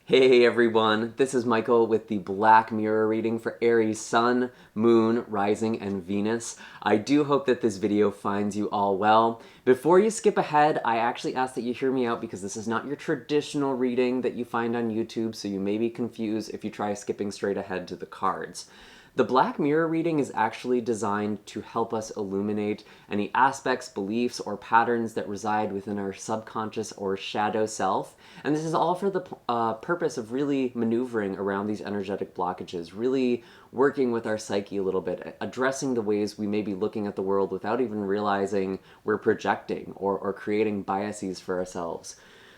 Hey everyone, this is Michael with the Black Mirror reading for Aries Sun, Moon, Rising, and Venus. I do hope that this video finds you all well. Before you skip ahead, I actually ask that you hear me out because this is not your traditional reading that you find on YouTube, so you may be confused if you try skipping straight ahead to the cards. The Black Mirror reading is actually designed to help us illuminate any aspects, beliefs, or patterns that reside within our subconscious or shadow self. And this is all for the purpose of really maneuvering around these energetic blockages, really working with our psyche a little bit, addressing the ways we may be looking at the world without even realizing we're projecting or creating biases for ourselves.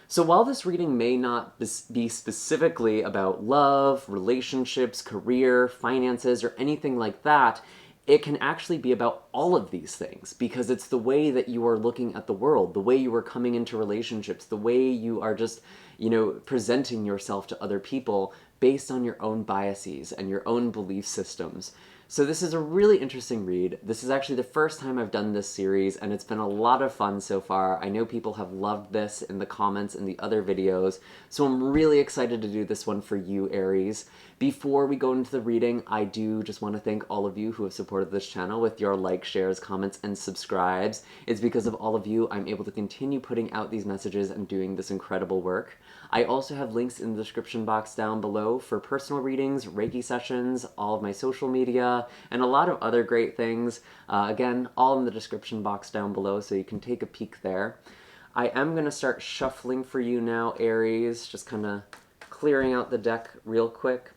So while this reading may not be specifically about love, relationships, career, finances, or anything like that, it can actually be about all of these things because it's the way that you are looking at the world, the way you are coming into relationships, the way you are just, presenting yourself to other people based on your own biases and your own belief systems. So this is a really interesting read. This is actually the first time I've done this series, and it's been a lot of fun so far. I know people have loved this in the comments in the other videos, so I'm really excited to do this one for you, Aries. Before we go into the reading, I do just want to thank all of you who have supported this channel with your likes, shares, comments, and subscribes. It's because of all of you I'm able to continue putting out these messages and doing this incredible work. I also have links in the description box down below for personal readings, Reiki sessions, all of my social media, and a lot of other great things. Again, all in the description box down below, so you can take a peek there. I am going to start shuffling for you now, Aries, just kind of clearing out the deck real quick.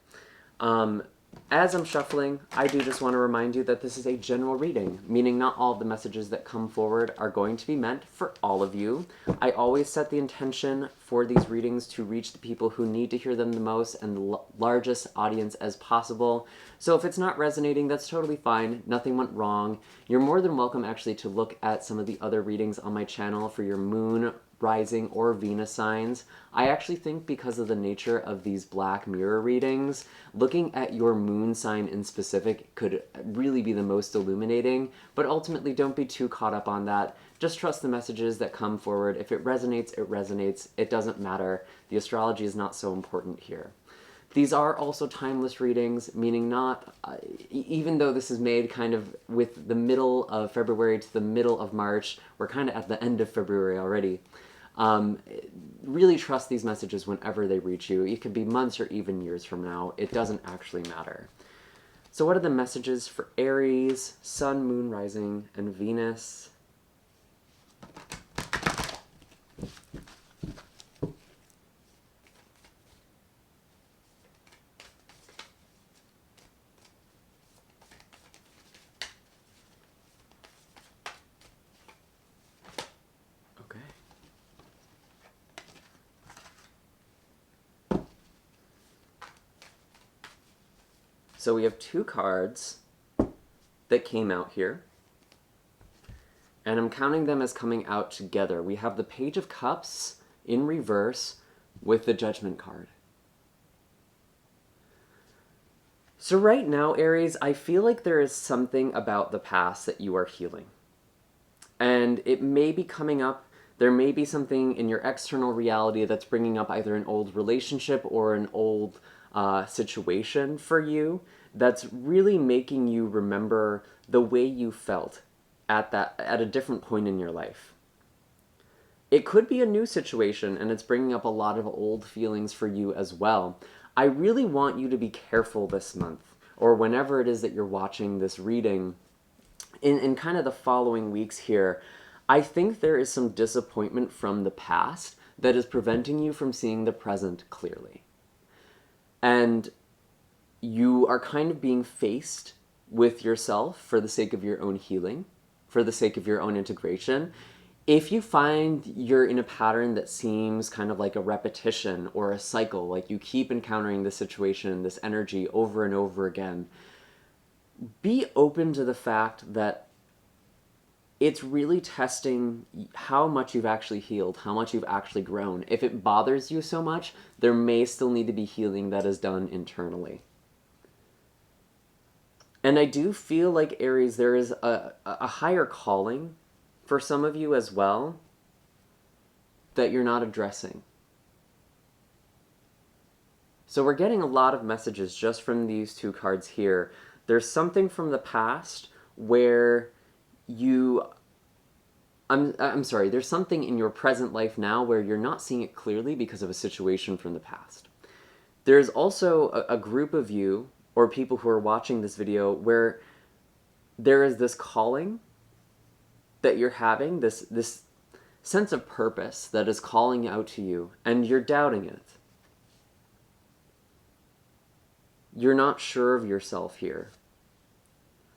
As I'm shuffling, I do just want to remind you that this is a general reading, meaning not all of the messages that come forward are going to be meant for all of you. I always set the intention for these readings to reach the people who need to hear them the most and the largest audience as possible. So if it's not resonating, that's totally fine. Nothing went wrong. You're more than welcome actually to look at some of the other readings on my channel for your moon, rising, or Venus signs. I actually think because of the nature of these Black Mirror readings, looking at your moon sign in specific could really be the most illuminating, but ultimately don't be too caught up on that. Just trust the messages that come forward. If it resonates, it resonates. It doesn't matter. The astrology is not so important here. These are also timeless readings, meaning not, even though this is made kind of with the middle of February to the middle of March, we're kind of at the end of February already. Really trust these messages whenever they reach you. It could be months or even years from now. It doesn't actually matter. So what are the messages for Aries, Sun, Moon, Rising, and Venus? So we have two cards that came out here, and I'm counting them as coming out together. We have the Page of Cups in reverse with the Judgment card. So right now, Aries, I feel like there is something about the past that you are healing. And it may be coming up. There may be something in your external reality that's bringing up either an old relationship or an old situation for you that's really making you remember the way you felt at a different point in your life. It could be a new situation and it's bringing up a lot of old feelings for you as well. I really want you to be careful this month, or whenever it is that you're watching this reading, in kind of the following weeks here. I think there is some disappointment from the past that is preventing you from seeing the present clearly. And you are kind of being faced with yourself for the sake of your own healing, for the sake of your own integration. If you find you're in a pattern that seems kind of like a repetition or a cycle, like you keep encountering this situation, this energy over and over again, be open to the fact that it's really testing how much you've actually healed, how much you've actually grown. If it bothers you so much, there may still need to be healing that is done internally. And I do feel like, Aries, there is a higher calling for some of you as well that you're not addressing. So we're getting a lot of messages just from these two cards here. There's something from the past where you... I'm sorry, there's something in your present life now where you're not seeing it clearly because of a situation from the past. There's also a group of you, or people who are watching this video, where there is this calling that you're having, this sense of purpose that is calling out to you, and you're doubting it. You're not sure of yourself here.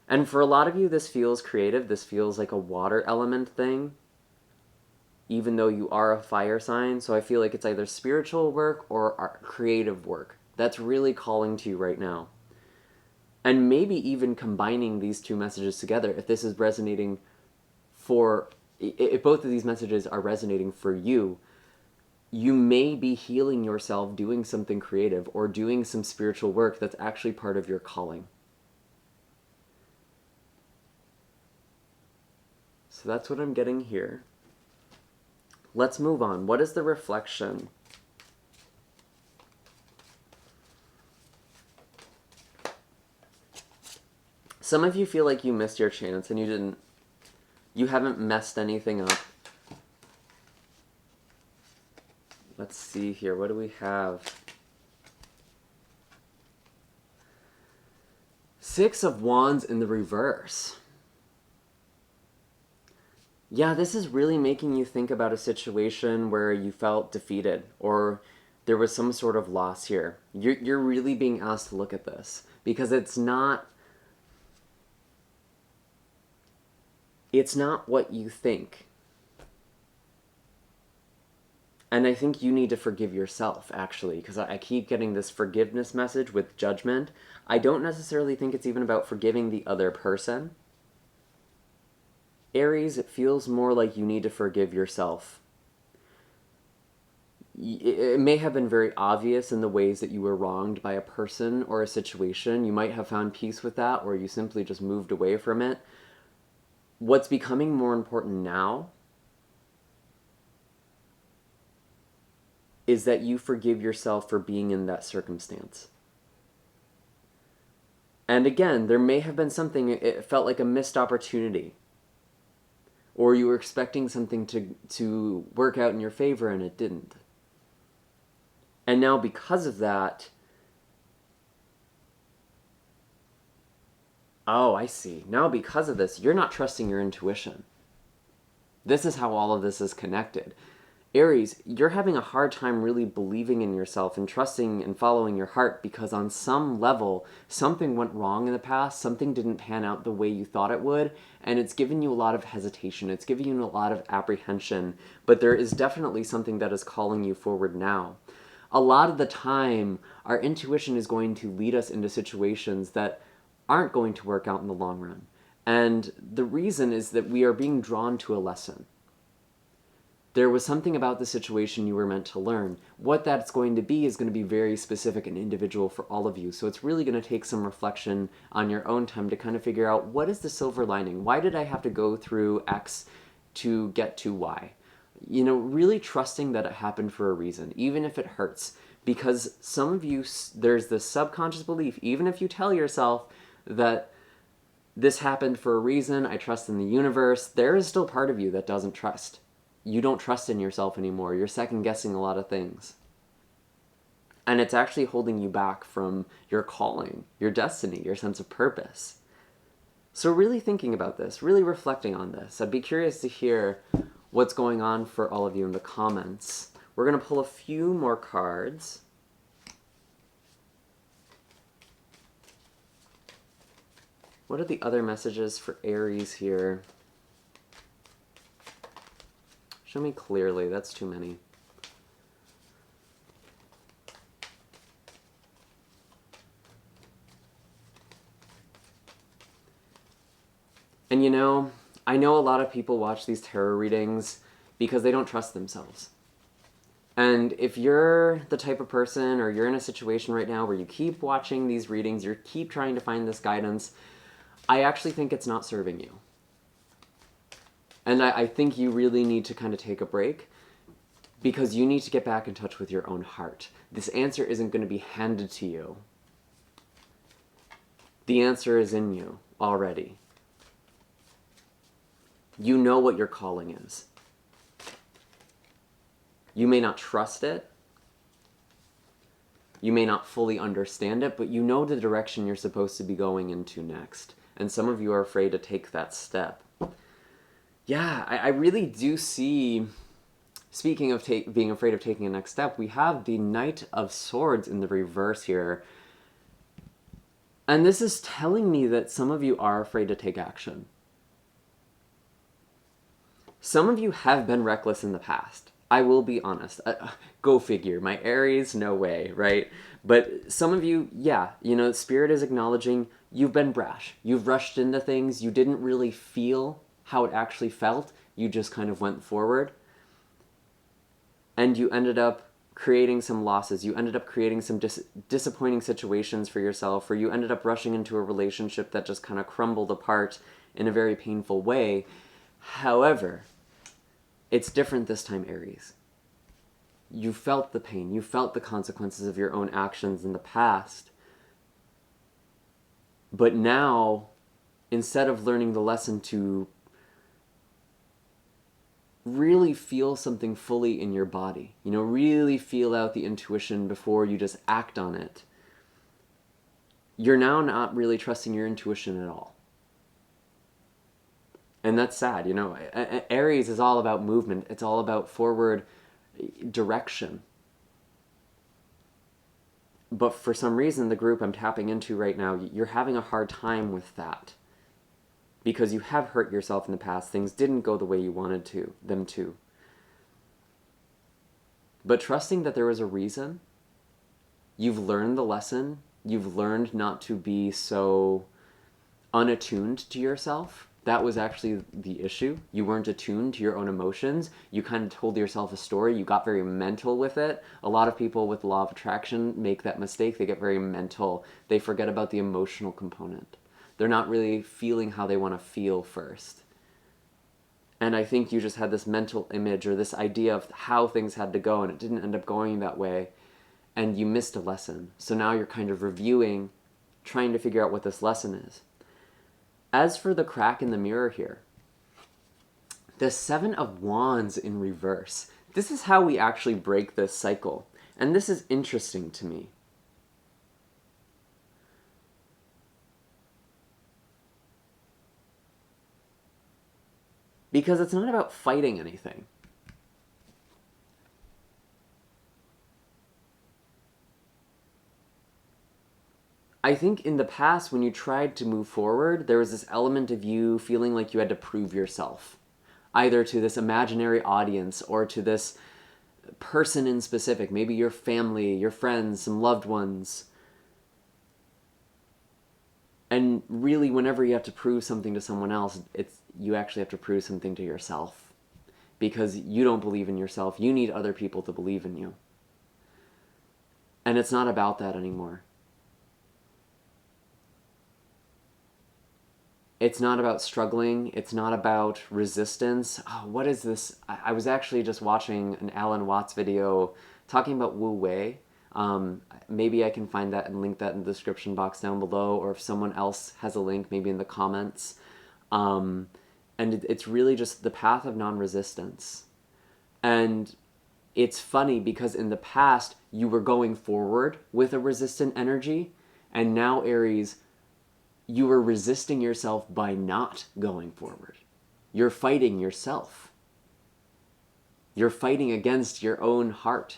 And for a lot of you, this feels creative. This feels like a water element thing, even though you are a fire sign. So I feel like it's either spiritual work or creative work that's really calling to you right now. And maybe even combining these two messages together, if this is resonating if both of these messages are resonating for you, you may be healing yourself doing something creative or doing some spiritual work that's actually part of your calling. So that's what I'm getting here. Let's move on. What is the reflection? Some of you feel like you missed your chance and you haven't messed anything up. Let's see here. What do we have? Six of Wands in the reverse. Yeah, this is really making you think about a situation where you felt defeated or there was some sort of loss here. You're really being asked to look at this because it's not what you think. And I think you need to forgive yourself, actually, because I keep getting this forgiveness message with judgment. I don't necessarily think it's even about forgiving the other person. Aries, it feels more like you need to forgive yourself. It may have been very obvious in the ways that you were wronged by a person or a situation. You might have found peace with that, or you simply just moved away from it. What's becoming more important now is that you forgive yourself for being in that circumstance. And again, there may have been something, it felt like a missed opportunity. Or you were expecting something to work out in your favor and it didn't. And now because of that, oh, I see. Now because of this, you're not trusting your intuition. This is how all of this is connected. Aries, you're having a hard time really believing in yourself and trusting and following your heart because on some level, something went wrong in the past, something didn't pan out the way you thought it would, and it's given you a lot of hesitation, it's given you a lot of apprehension, but there is definitely something that is calling you forward now. A lot of the time, our intuition is going to lead us into situations that aren't going to work out in the long run. And the reason is that we are being drawn to a lesson. There was something about the situation you were meant to learn. What that's going to be is going to be very specific and individual for all of you. So it's really going to take some reflection on your own time to kind of figure out, what is the silver lining? Why did I have to go through X to get to Y? You know, really trusting that it happened for a reason, even if it hurts. Because some of you, there's this subconscious belief, even if you tell yourself that this happened for a reason, I trust in the universe, there is still part of you that doesn't trust. You don't trust in yourself anymore. You're second-guessing a lot of things. And it's actually holding you back from your calling, your destiny, your sense of purpose. So really thinking about this, really reflecting on this. I'd be curious to hear what's going on for all of you in the comments. We're going to pull a few more cards. What are the other messages for Aries here? Show me clearly. That's too many. And you know, I know a lot of people watch these tarot readings because they don't trust themselves. And if you're the type of person, or you're in a situation right now where you keep watching these readings, you keep trying to find this guidance, I actually think it's not serving you. And I think you really need to kind of take a break. because you need to get back in touch with your own heart. This answer isn't going to be handed to you. The answer is in you already. You know what your calling is. You may not trust it. You may not fully understand it, but you know the direction you're supposed to be going into next. And some of you are afraid to take that step. Yeah, I really do see, speaking of being afraid of taking a next step, we have the Knight of Swords in the reverse here. And this is telling me that some of you are afraid to take action. Some of you have been reckless in the past. I will be honest. Go figure. My Aries, no way, right? But some of you, yeah, Spirit is acknowledging you've been brash. You've rushed into things. You didn't really feel how it actually felt. You just kind of went forward. And you ended up creating some losses. You ended up creating some disappointing situations for yourself, or you ended up rushing into a relationship that just kind of crumbled apart in a very painful way. However, it's different this time, Aries. You felt the pain. You felt the consequences of your own actions in the past. But now, instead of learning the lesson to really feel something fully in your body, really feel out the intuition before you just act on it, you're now not really trusting your intuition at all. And that's sad, Aries is all about movement. It's all about forward direction. But for some reason, the group I'm tapping into right now, you're having a hard time with that. Because you have hurt yourself in the past. Things didn't go the way you wanted them to. But trusting that there was a reason, you've learned the lesson. You've learned not to be so unattuned to yourself. That was actually the issue. You weren't attuned to your own emotions. You kind of told yourself a story. You got very mental with it. A lot of people with law of attraction make that mistake. They get very mental. They forget about the emotional component. They're not really feeling how they want to feel first. And I think you just had this mental image or this idea of how things had to go, and it didn't end up going that way, and you missed a lesson. So now you're kind of reviewing, trying to figure out what this lesson is. As for the crack in the mirror here, the Seven of Wands in reverse. This is how we actually break this cycle. And this is interesting to me. Because it's not about fighting anything. I think in the past, when you tried to move forward, there was this element of you feeling like you had to prove yourself, either to this imaginary audience or to this person in specific, maybe your family, your friends, some loved ones. And really, whenever you have to prove something to someone else, you actually have to prove something to yourself. Because you don't believe in yourself. You need other people to believe in you. And it's not about that anymore. It's not about struggling. It's not about resistance. Oh, what is this? I was actually just watching an Alan Watts video talking about Wu Wei. Maybe I can find that and link that in the description box down below, or if someone else has a link, maybe in the comments. And it's really just the path of non-resistance. And it's funny because in the past, you were going forward with a resistant energy, and now, Aries, you were resisting yourself by not going forward. You're fighting yourself. You're fighting against your own heart.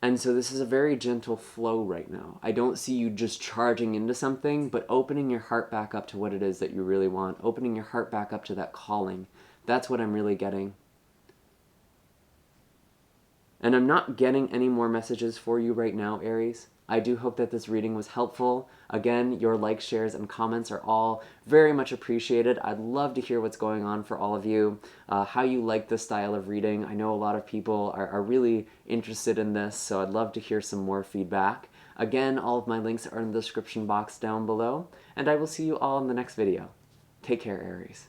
And so this is a very gentle flow right now. I don't see you just charging into something, but opening your heart back up to what it is that you really want. Opening your heart back up to that calling. That's what I'm really getting. And I'm not getting any more messages for you right now, Aries. I do hope that this reading was helpful. Again, your likes, shares, and comments are all very much appreciated. I'd love to hear what's going on for all of you, how you like this style of reading. I know a lot of people are really interested in this, so I'd love to hear some more feedback. Again, all of my links are in the description box down below, and I will see you all in the next video. Take care, Aries.